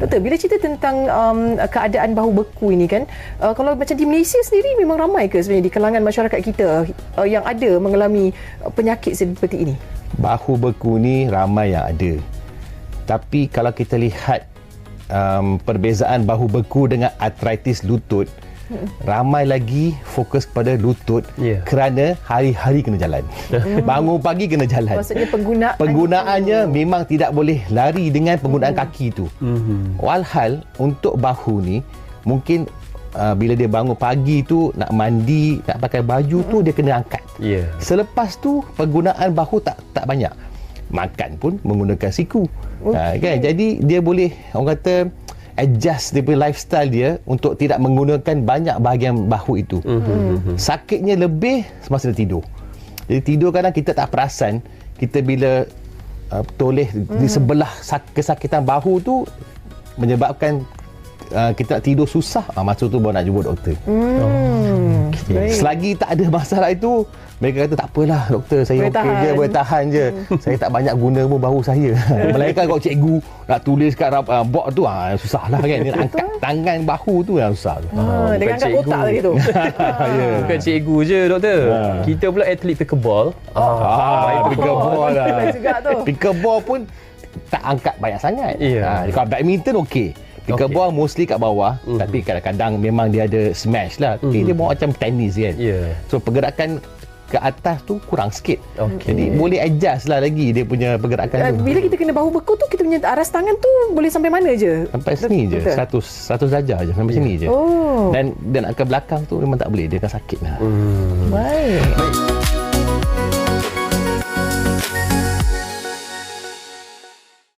Doktor, bila cerita tentang keadaan bahu beku ini kan, kalau macam di Malaysia sendiri memang ramai ke sebenarnya di kalangan masyarakat kita yang ada mengalami penyakit seperti ini? Bahu beku ni ramai yang ada. Tapi kalau kita lihat perbezaan bahu beku dengan artritis lutut, ramai lagi fokus kepada lutut kerana hari-hari kena jalan. Bangun pagi kena jalan. Maksudnya penggunaannya memang tidak boleh lari dengan penggunaan kaki tu. Walhal untuk bahu ni mungkin bila dia bangun pagi tu nak mandi, nak pakai baju tu dia kena angkat. Selepas tu penggunaan bahu tak banyak. Makan pun menggunakan siku. Kan? Jadi dia boleh, orang kata, adjust dia punya lifestyle dia untuk tidak menggunakan banyak bahagian bahu itu. Sakitnya lebih semasa dia tidur. Jadi tidur kadang kita tak perasan, kita bila toleh di sebelah kesakitan bahu tu menyebabkan kita nak tidur susah, masa tu baru nak jumpa doktor. Selagi tak ada masalah itu, mereka kata tak apalah doktor, saya okey je, boleh tahan je. Saya tak banyak guna pun bahu saya. Melainkan kalau cikgu nak tulis kat board tu, susahlah kan. Dia nak angkat tangan bahu tu yang susah tu. Dia angkat otak lagi tu. Bukan cikgu je doktor. Kita pula atlet pickleball. Pickleball lah. Juga tu. Pickleball pun tak angkat banyak sangat. Kalau badminton okey. Pickleball mostly kat bawah, tapi kadang-kadang memang dia ada smash lah. Tapi dia buat macam tenis kan. So pergerakan ke atas tu kurang sikit. Jadi boleh adjust lah lagi dia punya pergerakan tu. Bila kita kena bahu beku tu, kita punya aras tangan tu boleh sampai mana je? Sampai sini je. 100 darjah je. Sampai sini je. Dan nak ke belakang tu memang tak boleh. Dia akan sakit lah. Baik.